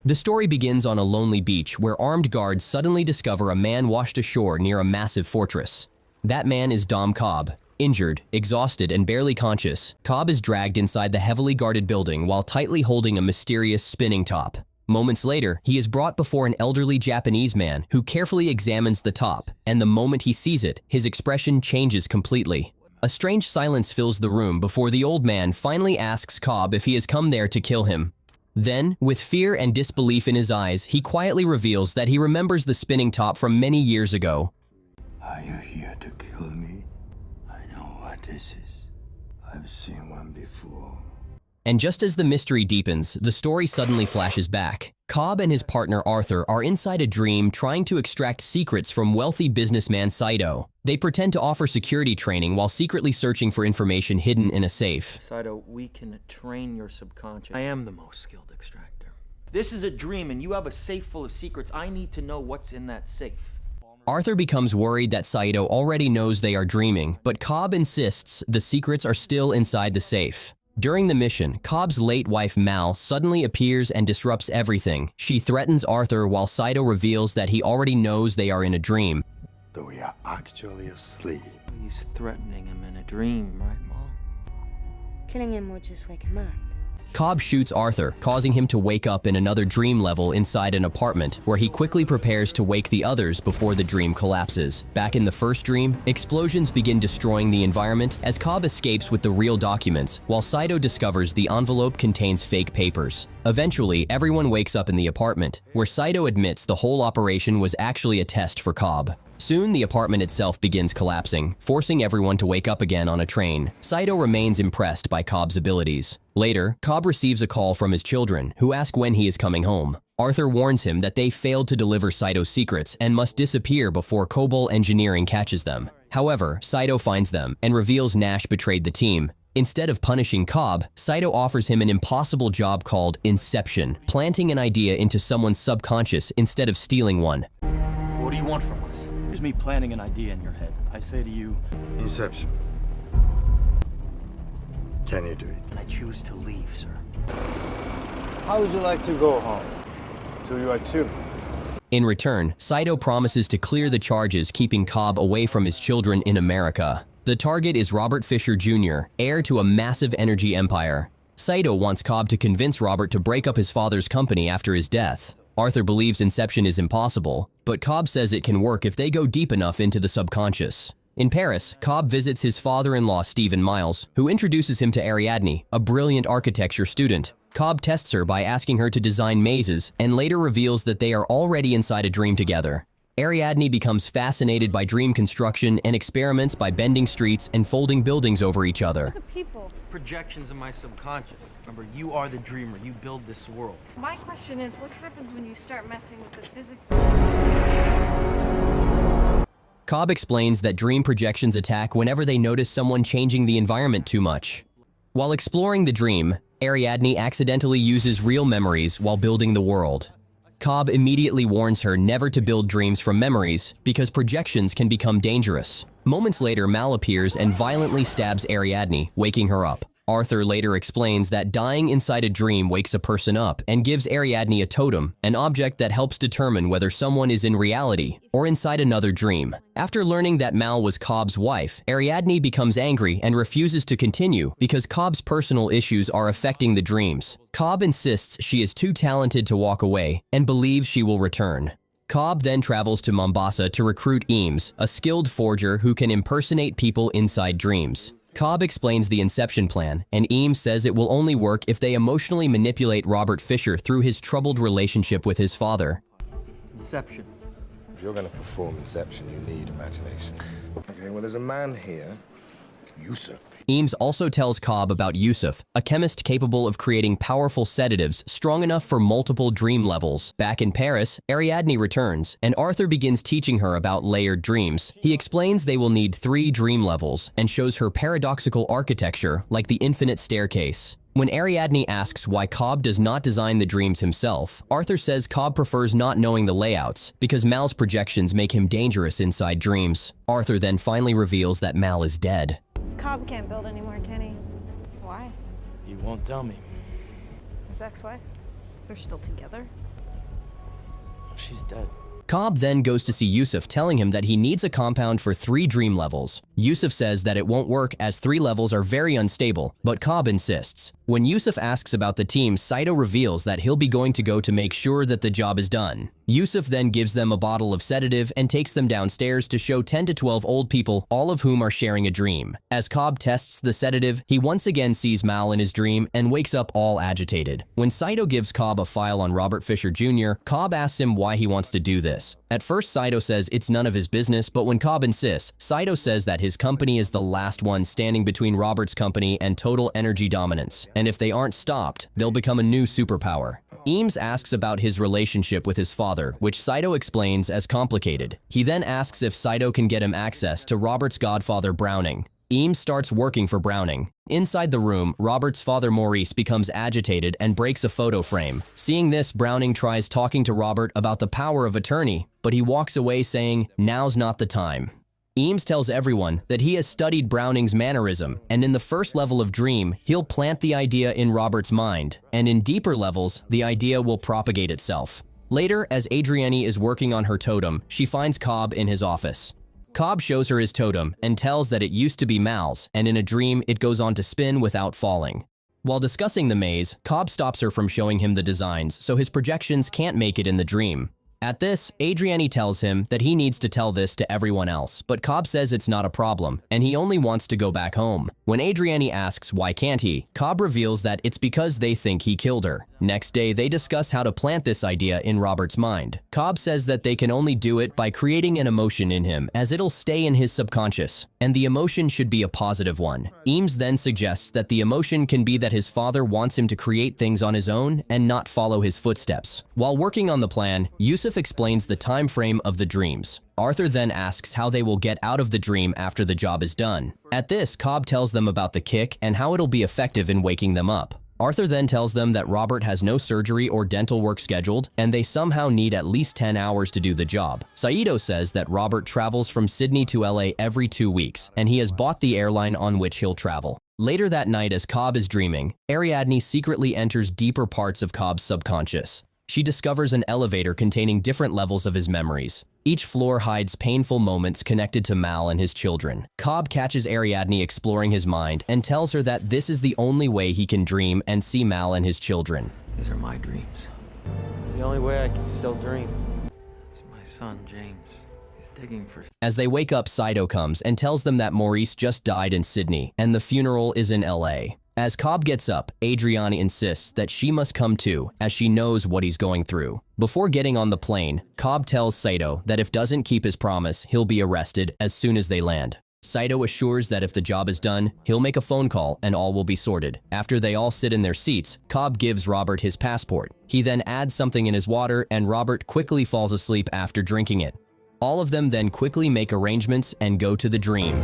The story begins on a lonely beach where armed guards suddenly discover a man washed ashore near a massive fortress. That man is Dom Cobb. Injured, exhausted, and barely conscious, Cobb is dragged inside the heavily guarded building while tightly holding a mysterious spinning top. Moments later, he is brought before an elderly Japanese man who carefully examines the top, and the moment he sees it, his expression changes completely. A strange silence fills the room before the old man finally asks Cobb if he has come there to kill him. Then, with fear and disbelief in his eyes, he quietly reveals that he remembers the spinning top from many years ago. Are you here to kill me? I know what this is. I've seen one before. And just as the mystery deepens, the story suddenly flashes back. Cobb and his partner Arthur are inside a dream trying to extract secrets from wealthy businessman Saito. They pretend to offer security training while secretly searching for information hidden in a safe. Saito, we can train your subconscious. I am the most skilled extractor. This is a dream and you have a safe full of secrets. I need to know what's in that safe. Arthur becomes worried that Saito already knows they are dreaming, but Cobb insists the secrets are still inside the safe. During the mission, Cobb's late wife Mal suddenly appears and disrupts everything. She threatens Arthur while Saito reveals that he already knows they are in a dream. Though we are actually asleep. He's threatening him in a dream, right, Mom? Killing him will just wake him up. Cobb shoots Arthur, causing him to wake up in another dream level inside an apartment, where he quickly prepares to wake the others before the dream collapses. Back in the first dream, explosions begin destroying the environment as Cobb escapes with the real documents, while Saito discovers the envelope contains fake papers. Eventually, everyone wakes up in the apartment, where Saito admits the whole operation was actually a test for Cobb. Soon, the apartment itself begins collapsing, forcing everyone to wake up again on a train. Saito remains impressed by Cobb's abilities. Later, Cobb receives a call from his children, who ask when he is coming home. Arthur warns him that they failed to deliver Saito's secrets and must disappear before Cobol Engineering catches them. However, Saito finds them and reveals Nash betrayed the team. Instead of punishing Cobb, Saito offers him an impossible job called Inception, planting an idea into someone's subconscious instead of stealing one. What do you want from us? Here's me planting an idea in your head. I say to you, Inception. Can you do it? And I choose to leave, sir. How would you like to go home? To your tomb? In return, Saito promises to clear the charges keeping Cobb away from his children in America. The target is Robert Fisher Jr., heir to a massive energy empire. Saito wants Cobb to convince Robert to break up his father's company after his death. Arthur believes Inception is impossible, but Cobb says it can work if they go deep enough into the subconscious. In Paris, Cobb visits his father-in-law Stephen Miles, who introduces him to Ariadne, a brilliant architecture student. Cobb tests her by asking her to design mazes and later reveals that they are already inside a dream together. Ariadne becomes fascinated by dream construction and experiments by bending streets and folding buildings over each other. The people. Projections in my subconscious. Remember, you are the dreamer. You build this world. My question is, what happens when you start messing with the physics? Cobb explains that dream projections attack whenever they notice someone changing the environment too much. While exploring the dream, Ariadne accidentally uses real memories while building the world. Cobb immediately warns her never to build dreams from memories because projections can become dangerous. Moments later, Mal appears and violently stabs Ariadne, waking her up. Arthur later explains that dying inside a dream wakes a person up and gives Ariadne a totem, an object that helps determine whether someone is in reality or inside another dream. After learning that Mal was Cobb's wife, Ariadne becomes angry and refuses to continue because Cobb's personal issues are affecting the dreams. Cobb insists she is too talented to walk away and believes she will return. Cobb then travels to Mombasa to recruit Eames, a skilled forger who can impersonate people inside dreams. Cobb explains the Inception plan, and Eames says it will only work if they emotionally manipulate Robert Fisher through his troubled relationship with his father. Inception. If you're going to perform Inception, you need imagination. Okay, well, there's a man here, Yusuf. Eames also tells Cobb about Yusuf, a chemist capable of creating powerful sedatives strong enough for multiple dream levels. Back in Paris, Ariadne returns, and Arthur begins teaching her about layered dreams. He explains they will need 3 dream levels and shows her paradoxical architecture like the infinite staircase. When Ariadne asks why Cobb does not design the dreams himself, Arthur says Cobb prefers not knowing the layouts because Mal's projections make him dangerous inside dreams. Arthur then finally reveals that Mal is dead. Cobb can't build anymore, can he? Why? he won't tell me. His ex-wife? They're still together? She's dead. Cobb then goes to see Yusuf, telling him that he needs a compound for 3 dream levels. Yusuf says that it won't work as 3 levels are very unstable, but Cobb insists. When Yusuf asks about the team, Saito reveals that he'll be going to go to make sure that the job is done. Yusuf then gives them a bottle of sedative and takes them downstairs to show 10 to 12 old people, all of whom are sharing a dream. As Cobb tests the sedative, he once again sees Mal in his dream and wakes up all agitated. When Saito gives Cobb a file on Robert Fisher Jr., Cobb asks him why he wants to do this. At first, Saito says it's none of his business, but when Cobb insists, Saito says that his company is the last one standing between Robert's company and total energy dominance, and if they aren't stopped, they'll become a new superpower. Eames asks about his relationship with his father, which Saito explains as complicated. He then asks if Saito can get him access to Robert's godfather Browning. Eames starts working for Browning. Inside the room, Robert's father Maurice becomes agitated and breaks a photo frame. Seeing this, Browning tries talking to Robert about the power of attorney, but he walks away saying, "Now's not the time." Eames tells everyone that he has studied Browning's mannerism, and in the first level of dream, he'll plant the idea in Robert's mind, and in deeper levels, the idea will propagate itself. Later, as Adrienne is working on her totem, she finds Cobb in his office. Cobb shows her his totem and tells that it used to be Mal's, and in a dream, it goes on to spin without falling. While discussing the maze, Cobb stops her from showing him the designs, so his projections can't make it in the dream. At this, Adrienne tells him that he needs to tell this to everyone else, but Cobb says it's not a problem, and he only wants to go back home. When Adrienne asks why can't he, Cobb reveals that it's because they think he killed her. Next day, they discuss how to plant this idea in Robert's mind. Cobb says that they can only do it by creating an emotion in him, as it'll stay in his subconscious, and the emotion should be a positive one. Eames then suggests that the emotion can be that his father wants him to create things on his own and not follow his footsteps. While working on the plan, Yusuf explains the time frame of the dreams. Arthur then asks how they will get out of the dream after the job is done. At this, Cobb tells them about the kick and how it'll be effective in waking them up. Arthur then tells them that Robert has no surgery or dental work scheduled, and they somehow need at least 10 hours to do the job. Saito says that Robert travels from Sydney to LA every 2 weeks, and he has bought the airline on which he'll travel. Later that night, as Cobb is dreaming, Ariadne secretly enters deeper parts of Cobb's subconscious. She discovers an elevator containing different levels of his memories. Each floor hides painful moments connected to Mal and his children. Cobb catches Ariadne exploring his mind and tells her that this is the only way he can dream and see Mal and his children. These are my dreams. It's the only way I can still dream. It's my son, James. He's digging for... As they wake up, Saito comes and tells them that Maurice just died in Sydney and the funeral is in LA. As Cobb gets up, Adrienne insists that she must come too, as she knows what he's going through. Before getting on the plane, Cobb tells Saito that if doesn't keep his promise, he'll be arrested as soon as they land. Saito assures that if the job is done, he'll make a phone call and all will be sorted. After they all sit in their seats, Cobb gives Robert his passport. He then adds something in his water and Robert quickly falls asleep after drinking it. All of them then quickly make arrangements and go to the dream.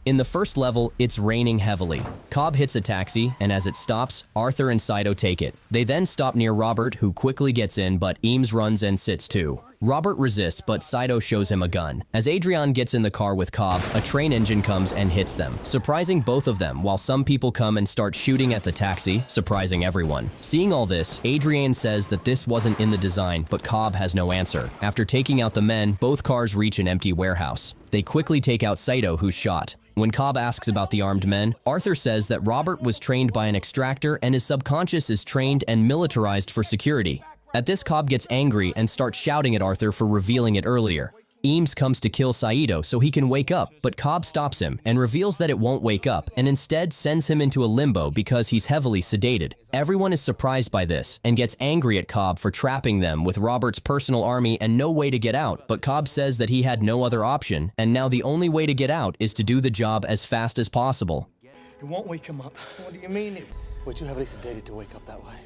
In the first level, it's raining heavily. Cobb hits a taxi, and as it stops, Arthur and Saito take it. They then stop near Robert, who quickly gets in, but Eames runs and sits too. Robert resists, but Saito shows him a gun. As Adrienne gets in the car with Cobb, a train engine comes and hits them, surprising both of them, while some people come and start shooting at the taxi, surprising everyone. Seeing all this, Adrienne says that this wasn't in the design, but Cobb has no answer. After taking out the men, both cars reach an empty warehouse. They quickly take out Saito, who's shot. When Cobb asks about the armed men, Arthur says that Robert was trained by an extractor and his subconscious is trained and militarized for security. At this, Cobb gets angry and starts shouting at Arthur for revealing it earlier. Eames comes to kill Saito so he can wake up, but Cobb stops him and reveals that it won't wake up and instead sends him into a limbo because he's heavily sedated. Everyone is surprised by this and gets angry at Cobb for trapping them with Robert's personal army and no way to get out, but Cobb says that he had no other option and now the only way to get out is to do the job as fast as possible. It won't wake him up. What do you mean? We're too heavily sedated to wake up that way.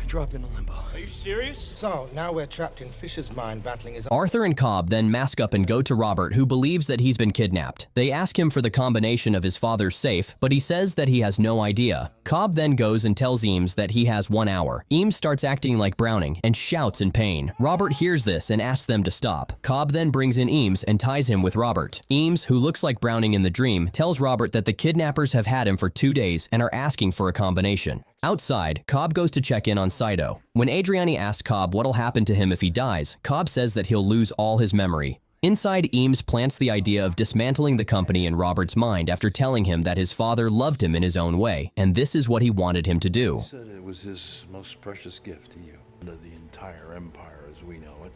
Drop into limbo. Are you serious? So, now we're trapped in Fisher's mind battling his... Arthur and Cobb then mask up and go to Robert, who believes that he's been kidnapped. They ask him for the combination of his father's safe, but he says that he has no idea. Cobb then goes and tells Eames that he has 1 hour. Eames starts acting like Browning and shouts in pain. Robert hears this and asks them to stop. Cobb then brings in Eames and ties him with Robert. Eames, who looks like Browning in the dream, tells Robert that the kidnappers have had him for 2 days and are asking for a combination. Outside, Cobb goes to check in on Saito. When Adriani asks Cobb what'll happen to him if he dies, Cobb says that he'll lose all his memory. Inside, Eames plants the idea of dismantling the company in Robert's mind after telling him that his father loved him in his own way, and this is what he wanted him to do. He said it was his most precious gift to you, to the entire empire as we know it.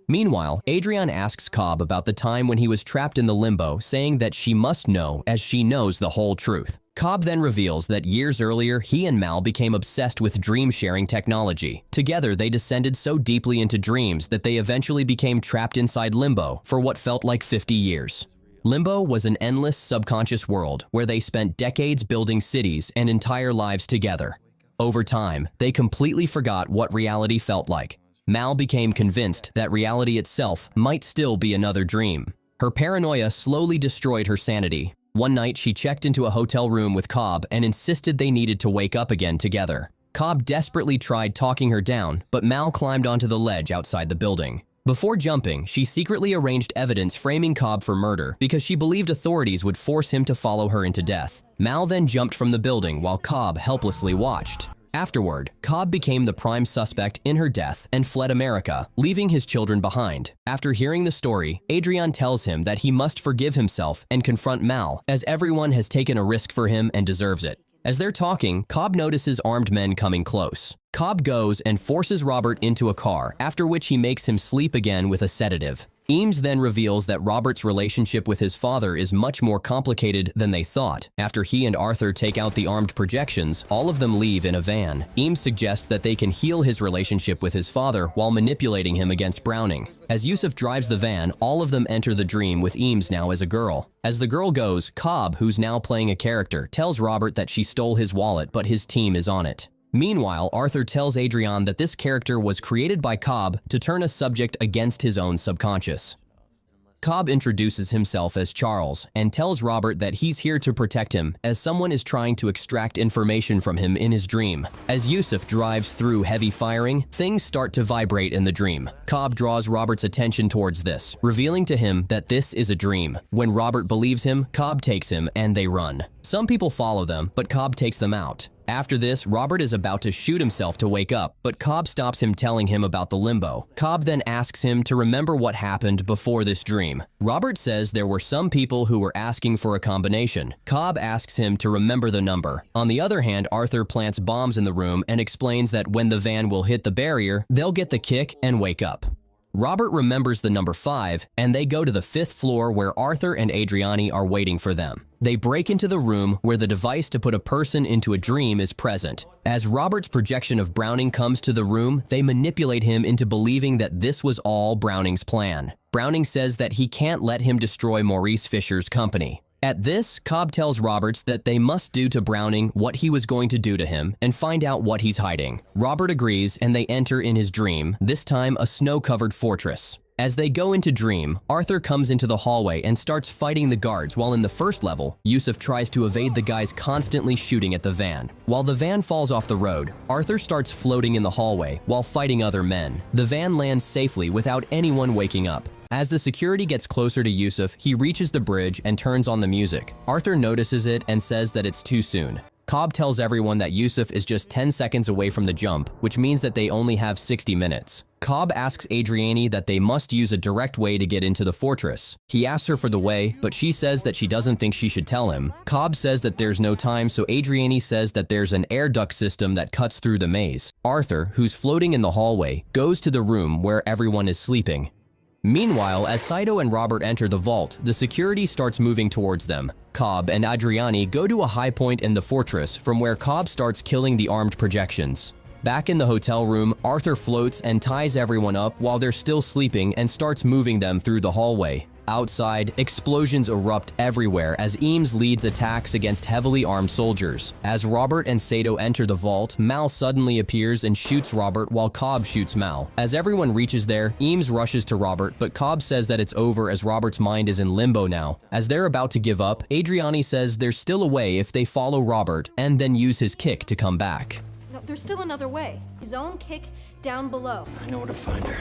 Meanwhile, Adrian asks Cobb about the time when he was trapped in the limbo, saying that she must know as she knows the whole truth. Cobb then reveals that years earlier, he and Mal became obsessed with dream-sharing technology. Together, they descended so deeply into dreams that they eventually became trapped inside limbo for what felt like 50 years. Limbo was an endless subconscious world where they spent decades building cities and entire lives together. Over time, they completely forgot what reality felt like. Mal became convinced that reality itself might still be another dream. Her paranoia slowly destroyed her sanity. One night, she checked into a hotel room with Cobb and insisted they needed to wake up again together. Cobb desperately tried talking her down, but Mal climbed onto the ledge outside the building. Before jumping, she secretly arranged evidence framing Cobb for murder because she believed authorities would force him to follow her into death. Mal then jumped from the building while Cobb helplessly watched. Afterward, Cobb became the prime suspect in her death and fled America, leaving his children behind. After hearing the story, Adrian tells him that he must forgive himself and confront Mal, as everyone has taken a risk for him and deserves it. As they're talking, Cobb notices armed men coming close. Cobb goes and forces Robert into a car, after which he makes him sleep again with a sedative. Eames then reveals that Robert's relationship with his father is much more complicated than they thought. After he and Arthur take out the armed projections, all of them leave in a van. Eames suggests that they can heal his relationship with his father while manipulating him against Browning. As Yusuf drives the van, all of them enter the dream with Eames now as a girl. As the girl goes, Cobb, who's now playing a character, tells Robert that she stole his wallet, but his team is on it. Meanwhile, Arthur tells Adrian that this character was created by Cobb to turn a subject against his own subconscious. Cobb introduces himself as Charles and tells Robert that he's here to protect him as someone is trying to extract information from him in his dream. As Yusuf drives through heavy firing, things start to vibrate in the dream. Cobb draws Robert's attention towards this, revealing to him that this is a dream. When Robert believes him, Cobb takes him and they run. Some people follow them, but Cobb takes them out. After this, Robert is about to shoot himself to wake up, but Cobb stops him, telling him about the limbo. Cobb then asks him to remember what happened before this dream. Robert says there were some people who were asking for a combination. Cobb asks him to remember the number. On the other hand, Arthur plants bombs in the room and explains that when the van will hit the barrier, they'll get the kick and wake up. Robert remembers the number 5, and they go to the 5th floor where Arthur and Adriani are waiting for them. They break into the room where the device to put a person into a dream is present. As Robert's projection of Browning comes to the room, they manipulate him into believing that this was all Browning's plan. Browning says that he can't let him destroy Maurice Fisher's company. At this, Cobb tells Roberts that they must do to Browning what he was going to do to him and find out what he's hiding. Robert agrees and they enter in his dream, this time a snow-covered fortress. As they go into dream, Arthur comes into the hallway and starts fighting the guards while in the first level, Yusuf tries to evade the guys constantly shooting at the van. While the van falls off the road, Arthur starts floating in the hallway while fighting other men. The van lands safely without anyone waking up. As the security gets closer to Yusuf, he reaches the bridge and turns on the music. Arthur notices it and says that it's too soon. Cobb tells everyone that Yusuf is just 10 seconds away from the jump, which means that they only have 60 minutes. Cobb asks Adriani that they must use a direct way to get into the fortress. He asks her for the way, but she says that she doesn't think she should tell him. Cobb says that there's no time, so Adriani says that there's an air duct system that cuts through the maze. Arthur, who's floating in the hallway, goes to the room where everyone is sleeping. Meanwhile, as Saito and Robert enter the vault, the security starts moving towards them. Cobb and Adriani go to a high point in the fortress from where Cobb starts killing the armed projections. Back in the hotel room, Arthur floats and ties everyone up while they're still sleeping and starts moving them through the hallway. Outside, explosions erupt everywhere as Eames leads attacks against heavily armed soldiers. As Robert and Sato enter the vault, Mal suddenly appears and shoots Robert while Cobb shoots Mal. As everyone reaches there, Eames rushes to Robert, but Cobb says that it's over as Robert's mind is in limbo now. As they're about to give up, Adriani says there's still a way if they follow Robert and then use his kick to come back. No, there's still another way. His own kick down below. I know where to find her.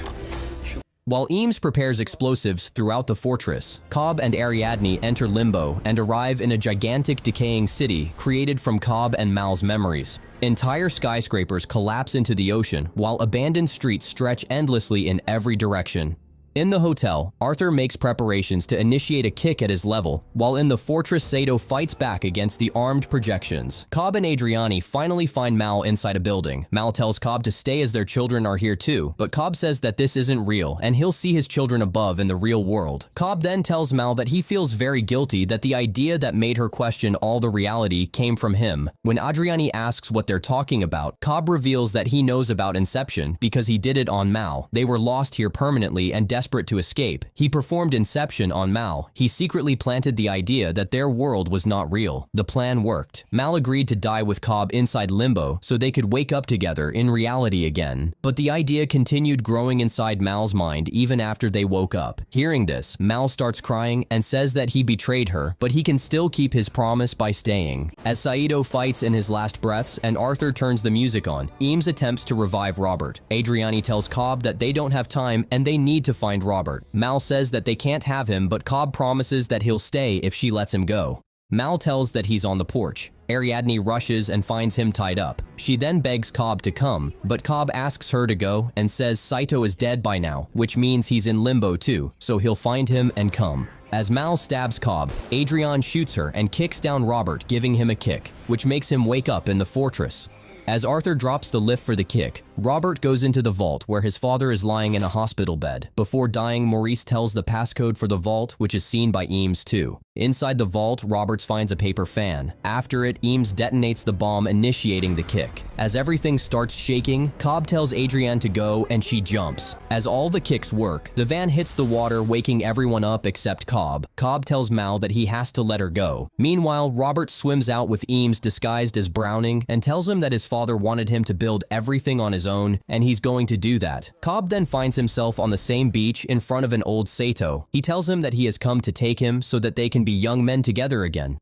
While Eames prepares explosives throughout the fortress, Cobb and Ariadne enter Limbo and arrive in a gigantic decaying city created from Cobb and Mal's memories. Entire skyscrapers collapse into the ocean while abandoned streets stretch endlessly in every direction. In the hotel, Arthur makes preparations to initiate a kick at his level, while in the fortress Sato fights back against the armed projections. Cobb and Adriani finally find Mal inside a building. Mal tells Cobb to stay as their children are here too, but Cobb says that this isn't real and he'll see his children above in the real world. Cobb then tells Mal that he feels very guilty that the idea that made her question all the reality came from him. When Adriani asks what they're talking about, Cobb reveals that he knows about Inception because he did it on Mal. They were lost here permanently and desperate to escape. He performed Inception on Mal. He secretly planted the idea that their world was not real. The plan worked. Mal agreed to die with Cobb inside Limbo so they could wake up together in reality again. But the idea continued growing inside Mal's mind even after they woke up. Hearing this, Mal starts crying and says that he betrayed her, but he can still keep his promise by staying. As Saito fights in his last breaths and Arthur turns the music on, Eames attempts to revive Robert. Adriani tells Cobb that they don't have time and they need to find Robert. Mal says that they can't have him, but Cobb promises that he'll stay if she lets him go. Mal tells that he's on the porch. Ariadne rushes and finds him tied up. She then begs Cobb to come, but Cobb asks her to go and says Saito is dead by now, which means he's in Limbo too, so he'll find him and come. As Mal stabs Cobb, Adrian shoots her and kicks down Robert, giving him a kick, which makes him wake up in the fortress. As Arthur drops the lift for the kick, Robert goes into the vault where his father is lying in a hospital bed. Before dying, Maurice tells the passcode for the vault, which is seen by Eames too. Inside the vault, Roberts finds a paper fan. After it, Eames detonates the bomb, initiating the kick. As everything starts shaking, Cobb tells Adrienne to go and she jumps. As all the kicks work, the van hits the water, waking everyone up except Cobb. Cobb tells Mal that he has to let her go. Meanwhile, Robert swims out with Eames disguised as Browning and tells him that his father wanted him to build everything on his own, and he's going to do that. Cobb then finds himself on the same beach in front of an old Sato. He tells him that he has come to take him so that they can be young men together again.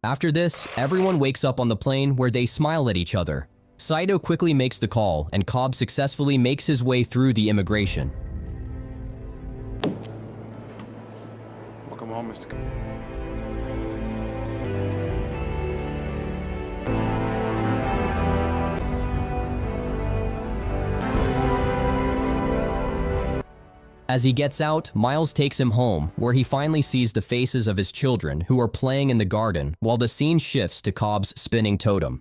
After this, everyone wakes up on the plane where they smile at each other. Saito quickly makes the call, and Cobb successfully makes his way through the immigration. Welcome home, Mr. As he gets out, Miles takes him home, where he finally sees the faces of his children who are playing in the garden, while the scene shifts to Cobb's spinning totem.